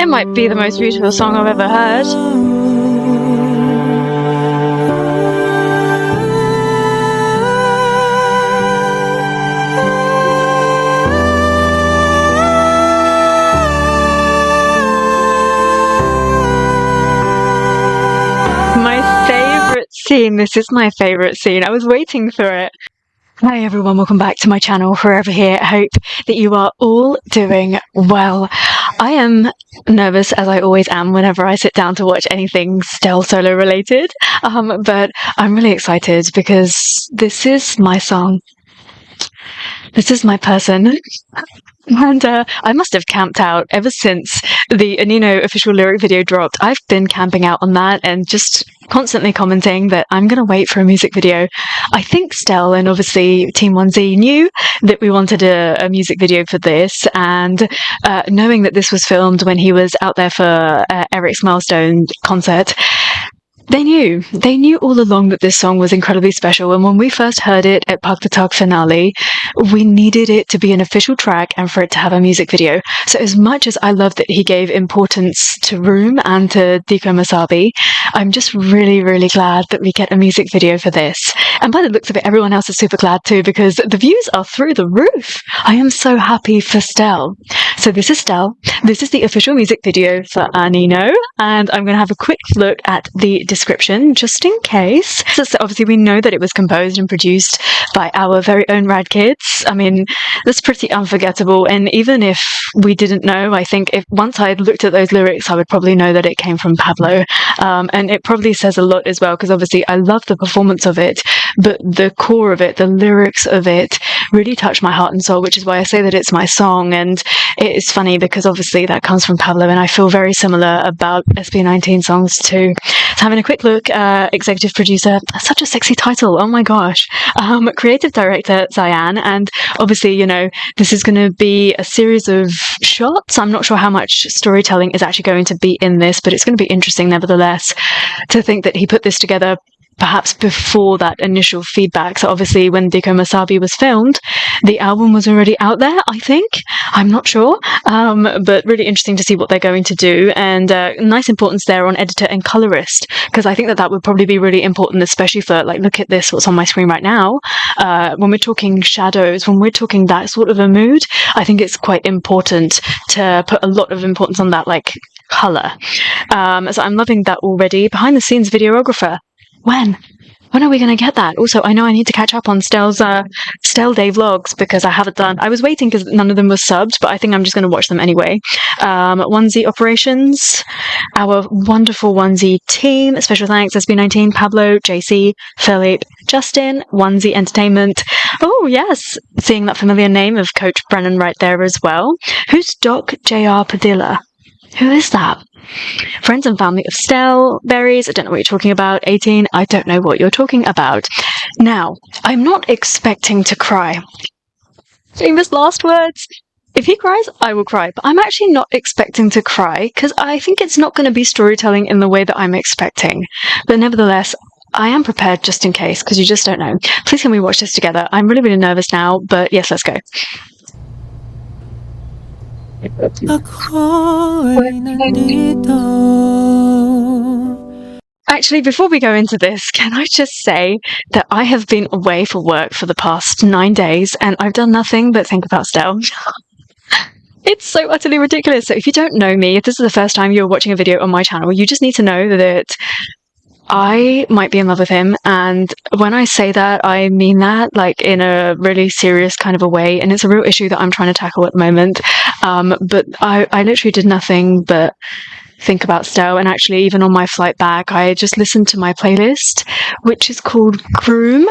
might be the most beautiful song I've ever heard. My favourite scene. This is my favourite scene. I was waiting for it. Hi everyone, welcome back to my channel, Forever Here. I hope that you are all doing well. I am nervous, as I always am whenever I sit down to watch anything Stell solo related, but I'm really excited because this is my song. This is my person. And I must have camped out ever since the Anino official lyric video dropped. I've been camping out on that and just constantly commenting that I'm going to wait for a music video. I think Stell and obviously Team 1Z knew that we wanted a music video for this, and knowing that this was filmed when he was out there for Eric's Milestone concert, they knew all along that this song was incredibly special, and when we first heard it at Park the Tug finale, we needed it to be an official track and for it to have a music video. So as much as I love that he gave importance to Room and to Diko Masabi, I'm just really, really glad that we get a music video for this. And by the looks of it, everyone else is super glad too, because the views are through the roof. I am so happy for Stell. So this is Stell. This is the official music video for Anino, and I'm going to have a quick look at the description just in case. So obviously we know that it was composed and produced by our very own Rad Kids. I mean, that's pretty unforgettable, and even if we didn't know, I think if once I had looked at those lyrics, I would probably know that it came from Pablo, and it probably says a lot as well, because obviously I love the performance of it, but the core of it, the lyrics of it, really touched my heart and soul, which is why I say that it's my song. And it's funny because obviously that comes from Pablo, and I feel very similar about SB19 songs too. So having a quick look, executive producer, such a sexy title, oh my gosh, creative director Zayan, and obviously, you know, this is going to be a series of shots. I'm not sure how much storytelling is actually going to be in this, but it's going to be interesting nevertheless to think that he put this together perhaps before that initial feedback. So obviously when Diko Masabi was filmed, the album was already out there, I think. I'm not sure. But really interesting to see what they're going to do. And nice importance there on editor and colorist, because I think that that would probably be really important, especially for, like, look at this, what's on my screen right now. When we're talking shadows, when we're talking that sort of a mood, I think it's quite important to put a lot of importance on that, like, color. So I'm loving that already. Behind the scenes videographer. When are we going to get that? Also, I know I need to catch up on Stell's Stell Day vlogs, because I haven't done. I was waiting because none of them were subbed, but I think I'm just going to watch them anyway. 1Z operations, our wonderful 1Z team. Special thanks SB19, Pablo, JC, Philip, Justin, 1Z Entertainment. Oh yes, seeing that familiar name of Coach Brennan right there as well. Who's Doc JR Padilla? Who is that? Friends and family of Stell, Berries, I don't know what you're talking about, 18, I don't know what you're talking about. Now, I'm not expecting to cry. Famous last words. If he cries, I will cry, but I'm actually not expecting to cry, because I think it's not going to be storytelling in the way that I'm expecting. But nevertheless, I am prepared just in case, because you just don't know. Please can we watch this together? I'm really, really nervous now, but yes, let's go. Actually, before we go into this, can I just say that I have been away for work for the past 9 days, and I've done nothing but think about Stell. It's so utterly ridiculous. So if you don't know me, if this is the first time you're watching a video on my channel, you just need to know that I might be in love with him, and when I say that, I mean that, like, in a really serious kind of a way, and it's a real issue that I'm trying to tackle at the moment. But I literally did nothing but think about Stell, and actually even on my flight back, I just listened to my playlist, which is called Groom,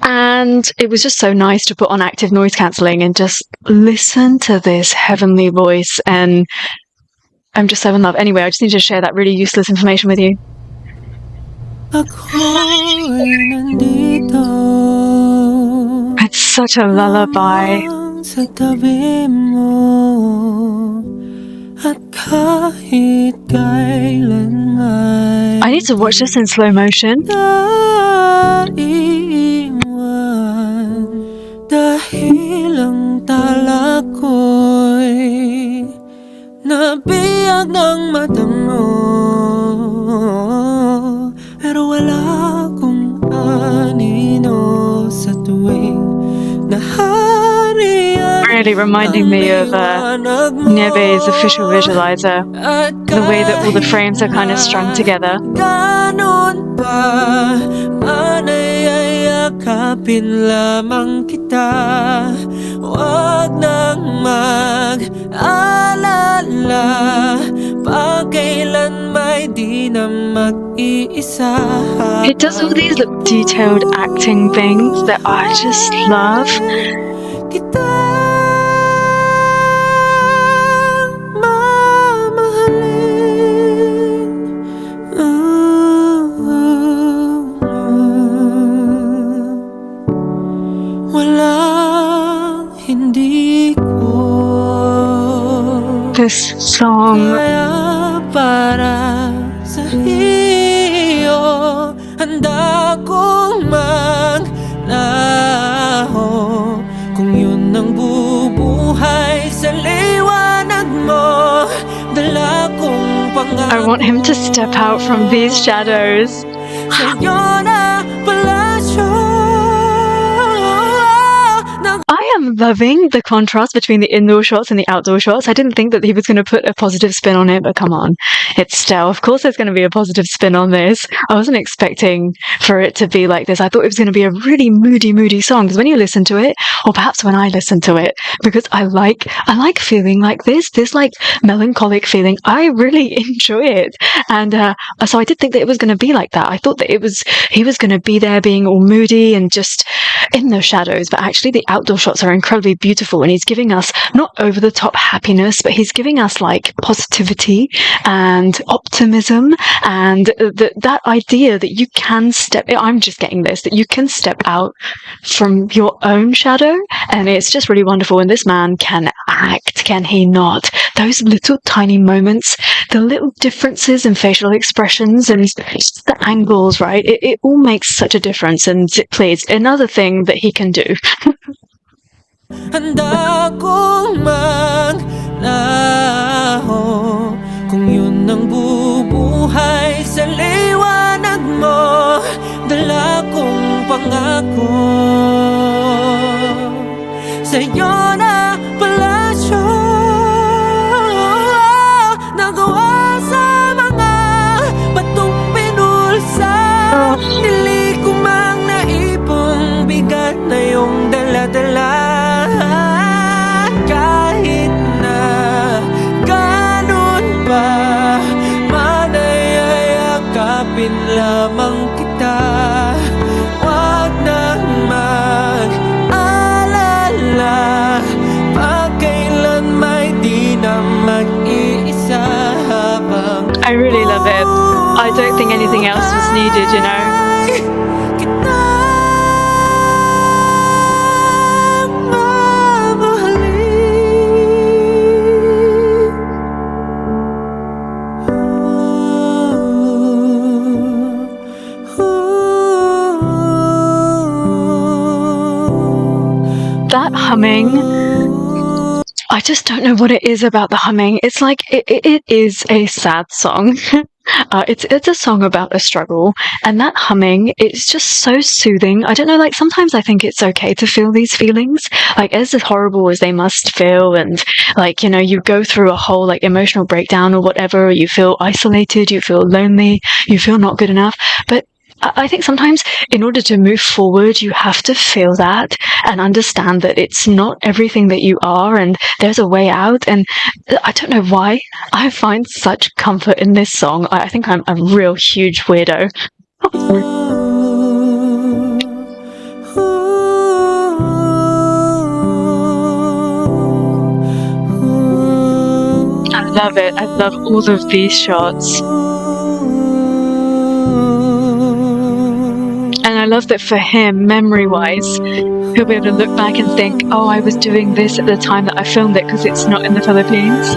and it was just so nice to put on active noise cancelling and just listen to this heavenly voice, and I'm just so in love. Anyway, I just need to share that really useless information with you. It's such a lullaby. I need to watch this in slow motion. sa biyag ng mata mo, pero wala akong anino sa tuwing nahari at Really reminding me of Neve's official visualizer, the way that all the frames are kind of strung together. Ganon pa, manayayakapin lamang kita. Huwag nang mag-alala, pagkailan may di na mag-iisa. He does all these little detailed acting things that I just love. Kita mamahalin. Walang hindi ko. This song, Kaya para sa iyo, handa kong maglaho. Kung yun ang bubuhay sa liwanag mo, dala kong pangako. I want him to step out from these shadows. Sa'yo na palasyo. I am loving the contrast between the indoor shots and the outdoor shots. I didn't think that he was going to put a positive spin on it, but come on. It's Stell. Of course there's going to be a positive spin on this. I wasn't expecting for it to be like this. I thought it was going to be a really moody song, because when you listen to it, or perhaps when I listen to it, because I like feeling like this like melancholic feeling. I really enjoy it. And so I did think that it was going to be like that. I thought that he was going to be there being all moody and just in the shadows, but actually the outdoor shots are incredibly beautiful, and he's giving us not over the top happiness, but he's giving us like positivity and optimism, and that idea that you can I'm just getting this, that you can step out from your own shadow, and it's just really wonderful. And this man can act, can he not? Those little tiny moments, the little differences in facial expressions and just the angles, right? It all makes such a difference, and please, another thing that he can do. Handa kong maglaho kung yun ang bubuhay sa liwanag mo, dala kong pangako. Sa'yo na palasyo, nagawa sa mga batong pinulsa. Dili ko mang naipong bigat na yung dala-dala. Kahit na ganun pa, manayayakapin lamang kita. Huwag nang mag-alala, pagkailan may di na mag-iisa habang I really love it. I don't think anything else was needed, you know? That humming, I just don't know what it is about the humming. It's like it is a sad song. It's a song about a struggle, and that humming, it's just so soothing. I don't know, like sometimes I think it's okay to feel these feelings, like as horrible as they must feel, and like, you know, you go through a whole like emotional breakdown or whatever, or you feel isolated, you feel lonely, you feel not good enough, but I think sometimes in order to move forward, you have to feel that and understand that it's not everything that you are, and there's a way out. And I don't know why I find such comfort in this song. I think I'm a real huge weirdo. I love it. I love all of these shots. And I love that for him, memory-wise, he'll be able to look back and think, oh, I was doing this at the time that I filmed it, because it's not in the Philippines.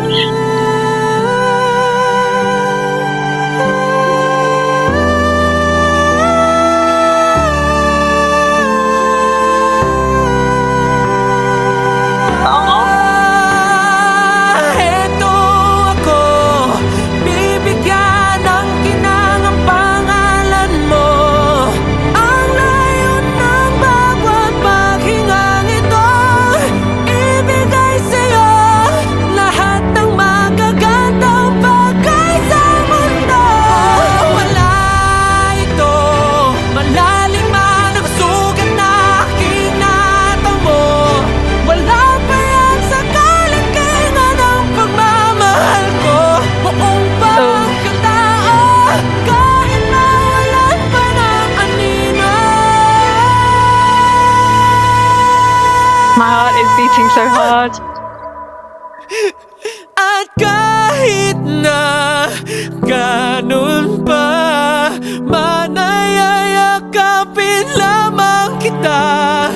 At kahit na ganun pa, manayayakapin lamang kita.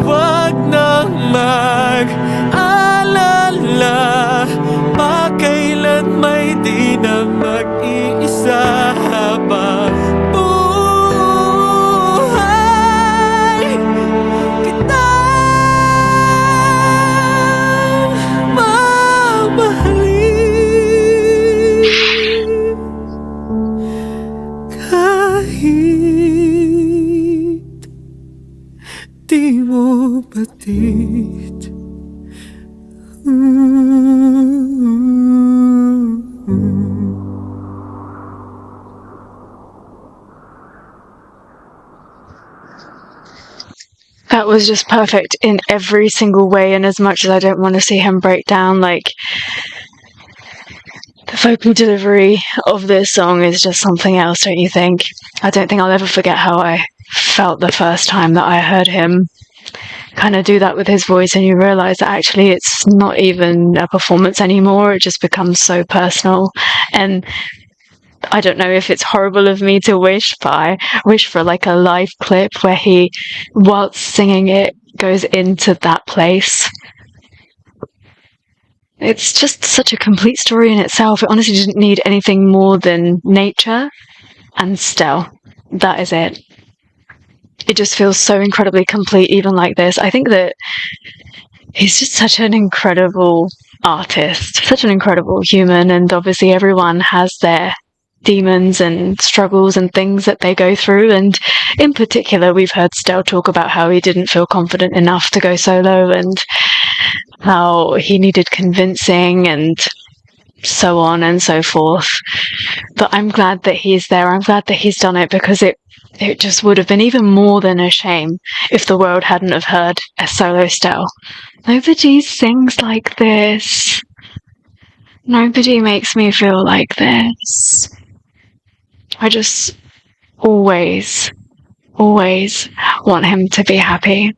Wag nang mag-alala, pakailan may di na mag-iisa habang buhay kitang mamahalin. Kahit di mo batid. That was just perfect in every single way, and as much as I don't want to see him break down, like, the vocal delivery of this song is just something else, don't you think? I don't think I'll ever forget how I felt the first time that I heard him kind of do that with his voice, and you realise that actually it's not even a performance anymore, it just becomes so personal. And I don't know if it's horrible of me to wish, but I wish for like a live clip where he, whilst singing it, goes into that place. It's just such a complete story in itself. It honestly didn't need anything more than nature and Stell. That is it. It just feels so incredibly complete, even like this. I think that he's just such an incredible artist, such an incredible human, and obviously everyone has their demons and struggles and things that they go through, and in particular we've heard Stell talk about how he didn't feel confident enough to go solo and how he needed convincing and so on and so forth. But I'm glad that he's there. I'm glad that he's done it, because it just would have been even more than a shame if the world hadn't have heard a solo Stell. Nobody sings like this. Nobody makes me feel like this. I just always want him to be happy.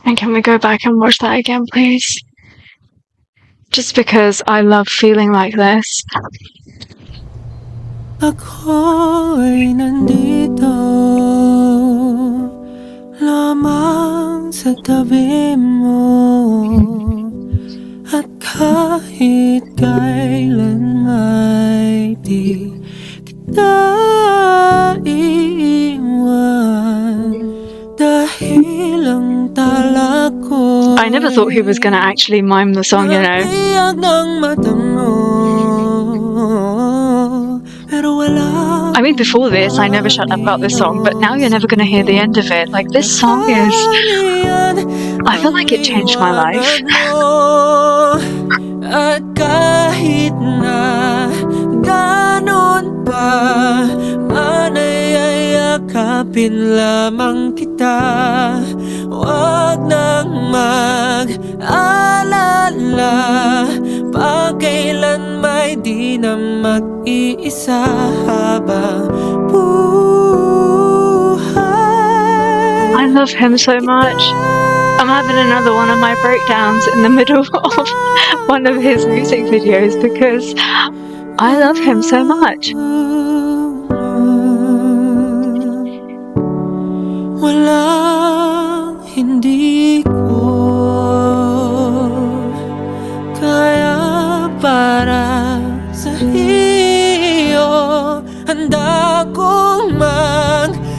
And can we go back and watch that again, please? Just because I love feeling like this. Ako'y nandito lamang sa tabi mo, at kahit kailan ay di kita iiwan, dahil ang tala ko. I never thought he was gonna actually mime the song, you know. I mean, before this, I never shut up about this song, but now you're never gonna hear the end of it. Like, this song is... I feel like it changed my life. At kahit na ganon pa, manayayakapin lamang kita. Wag nang mag-alala, pakailan may di na mag-iisa habang buhay. I love him so much. I'm having another one of my breakdowns in the middle of one of his music videos because I love him so much. Walang hindi ko kaya para sa iyo, handa kong maglaho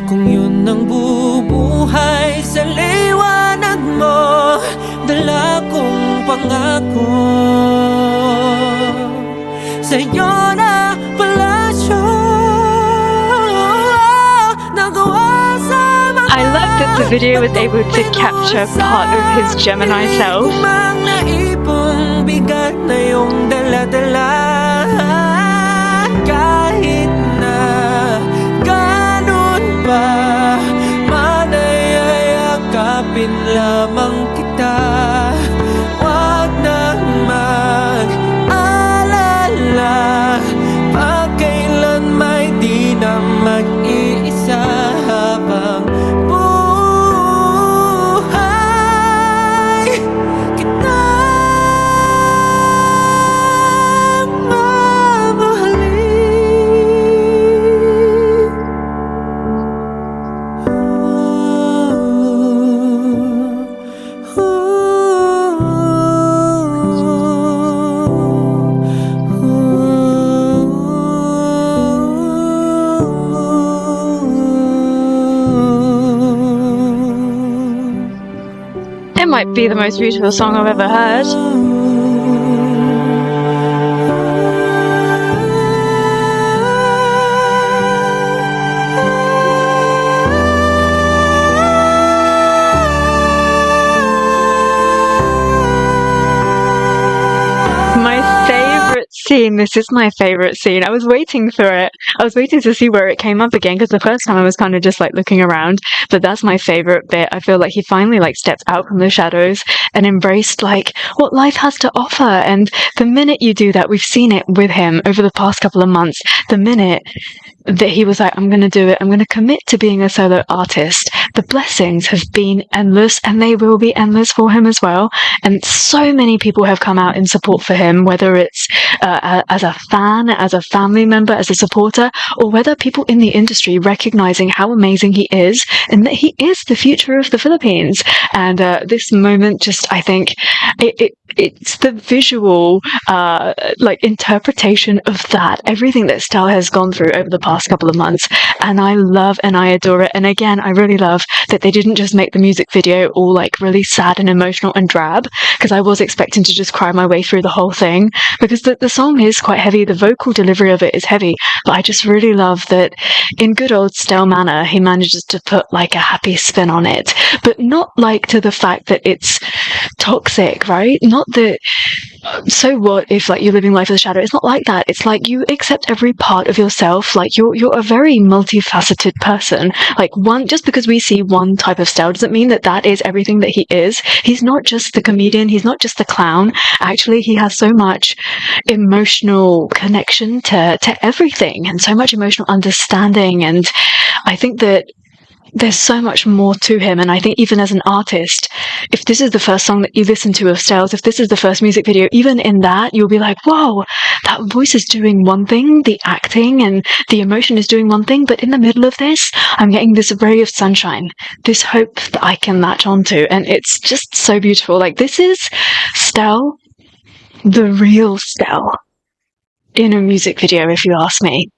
kung yun ang bubuhay sa liwanag mo. Dala kong pangako sa'yo na palasyo. I love that the video was able to capture part of his Gemini self. Kumang naipong bigat na yung dala-dala, kahit na ganun pa, manayayakapin lamang kita. Wag nang mag-alala, pagkailan may di na mag-iisa habang buhay It might be the most beautiful song I've ever heard. This is my favorite scene. I was waiting for it. I was waiting to see where it came up again, because the first time I was kind of just like looking around, but that's my favorite bit. I feel like he finally like stepped out from the shadows and embraced like what life has to offer. And the minute you do that, we've seen it with him over the past couple of months, the minute that he was like, I'm going to do it. I'm going to commit to being a solo artist. The blessings have been endless, and they will be endless for him as well. And so many people have come out in support for him, whether it's as a fan, as a family member, as a supporter, or whether people in the industry recognizing how amazing he is and that he is the future of the Philippines. And this moment, just, I think it's the visual like interpretation of that, everything that Stell has gone through over the past couple of months, and I love and I adore it. And again, I really love that they didn't just make the music video all like really sad and emotional and drab, because I was expecting to just cry my way through the whole thing, because the song is quite heavy, the vocal delivery of it is heavy, but I just really love that in good old Stell manner, he manages to put like a happy spin on it, but not like to the fact that it's toxic, right? Not that, so what if like you're living life as a shadow? It's not like that. It's like you accept every part of yourself. Like you're a very multifaceted person. Like just because we see one type of Stell doesn't mean that that is everything that he is. He's not just the comedian. He's not just the clown. Actually, he has so much emotional connection to everything, and so much emotional understanding. And I think that there's so much more to him. And I think even as an artist, if this is the first song that you listen to of Stell's, if this is the first music video, even in that, you'll be like, whoa, that voice is doing one thing, the acting and the emotion is doing one thing, but in the middle of this, I'm getting this ray of sunshine, this hope that I can latch onto. And it's just so beautiful. Like, this is Stell, the real Stell, in a music video, if you ask me.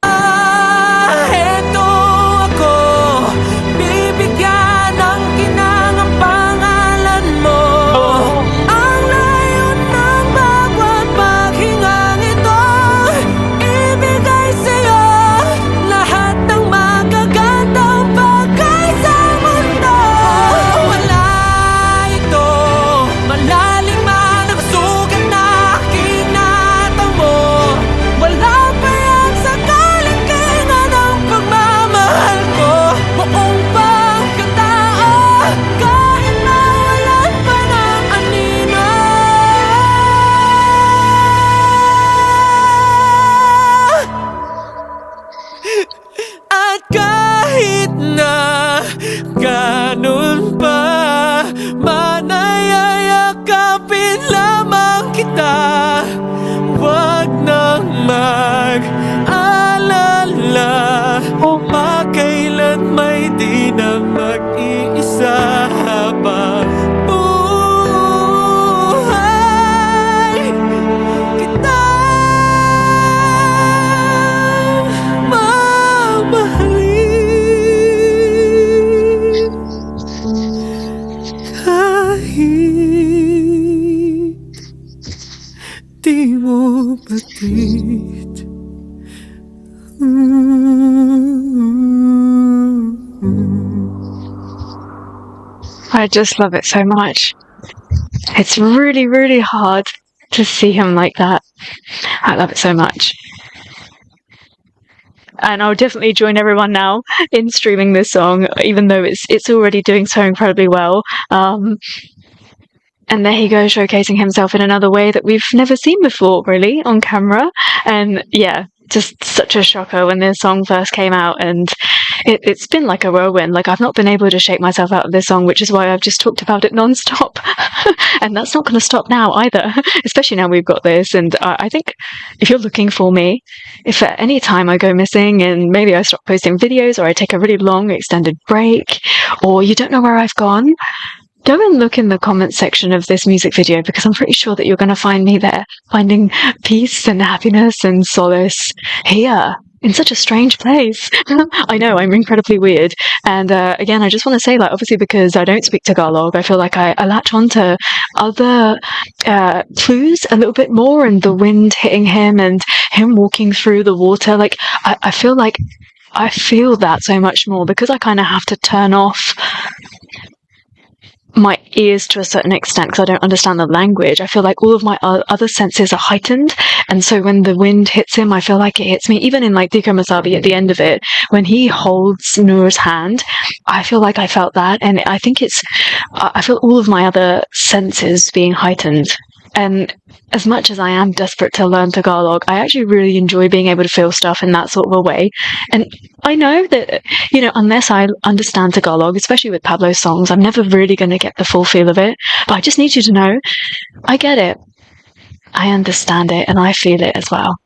At kahit na ganun pa, manayayakapin lamang kita. Wag nang mag-alala, makailan may di na mag-iisa habang buhay kita. Di mo batid. I just love it so much. It's really, really hard to see him like that. I love it so much. And I'll definitely join everyone now in streaming this song, even though it's already doing so incredibly well. And there he goes, showcasing himself in another way that we've never seen before, really, on camera. And yeah, just such a shocker when this song first came out, and it's been like a whirlwind. Like, I've not been able to shake myself out of this song, which is why I've just talked about it non-stop. And that's not going to stop now either, especially now we've got this. And I think if you're looking for me, if at any time I go missing and maybe I stop posting videos, or I take a really long extended break, or you don't know where I've gone, go and look in the comments section of this music video, because I'm pretty sure that you're going to find me there, finding peace and happiness and solace here in such a strange place. I know, I'm incredibly weird. And again, I just want to say, like, obviously, because I don't speak Tagalog, I feel like I latch on to other clues a little bit more, and the wind hitting him and him walking through the water. Like, I feel like I feel that so much more because I kind of have to turn off my ears to a certain extent because I don't understand the language. I feel like all of my other senses are heightened, and so when the wind hits him, I feel like it hits me. Even in like Diko Masabi at the end of it, when he holds Noor's hand, I feel like I felt that, and I think I feel all of my other senses being heightened. And as much as I am desperate to learn Tagalog, I actually really enjoy being able to feel stuff in that sort of a way. And I know that, you know, unless I understand Tagalog, especially with Pablo's songs, I'm never really going to get the full feel of it. But I just need you to know, I get it. I understand it, and I feel it as well.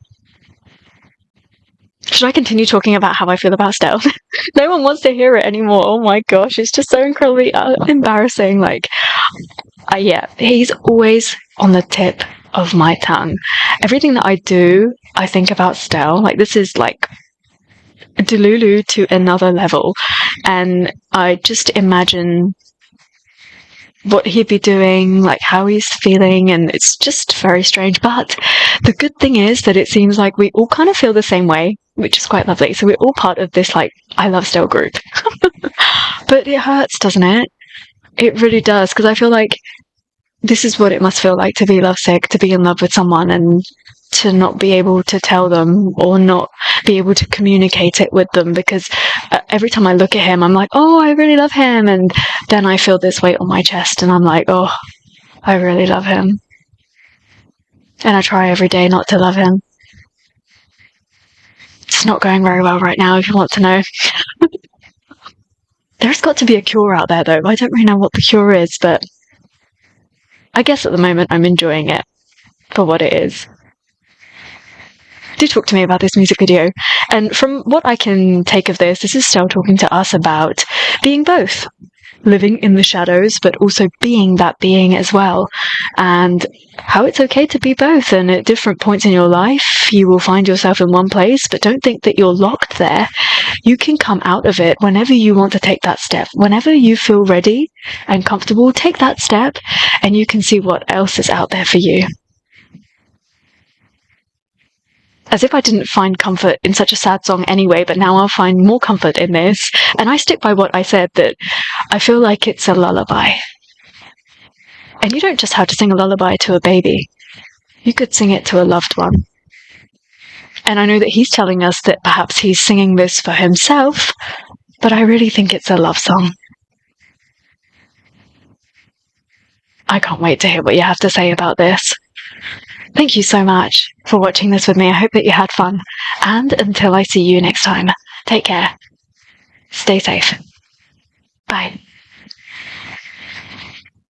Should I continue talking about how I feel about Stell? No one wants to hear it anymore. Oh my gosh, it's just so incredibly embarrassing. Like, yeah, he's always on the tip of my tongue. Everything that I do, I think about Stell. Like, this is like Delulu to another level. And I just imagine what he'd be doing, like how he's feeling, and it's just very strange. But the good thing is that it seems like we all kind of feel the same way, which is quite lovely. So we're all part of this, like, I Love Stell group. But it hurts, doesn't it? It really does, because I feel like this is what it must feel like to be lovesick, to be in love with someone and to not be able to tell them or not be able to communicate it with them, because every time I look at him, I'm like, oh, I really love him. And then I feel this weight on my chest and I'm like, oh, I really love him. And I try every day not to love him. It's not going very well right now, if you want to know. There's got to be a cure out there, though. I don't really know what the cure is, but I guess at the moment I'm enjoying it for what it is. Do talk to me about this music video. And from what I can take of this is Stell talking to us about being both. Living in the shadows, but also being that being as well. And how it's okay to be both. And at different points in your life, you will find yourself in one place, but don't think that you're locked there. You can come out of it whenever you want to take that step. Whenever you feel ready and comfortable, take that step and you can see what else is out there for you. As if I didn't find comfort in such a sad song anyway, but now I'll find more comfort in this. And I stick by what I said, that I feel like it's a lullaby. And you don't just have to sing a lullaby to a baby. You could sing it to a loved one. And I know that he's telling us that perhaps he's singing this for himself, but I really think it's a love song. I can't wait to hear what you have to say about this. Thank you so much for watching this with me. I hope that you had fun. And until I see you next time, take care. Stay safe. Bye.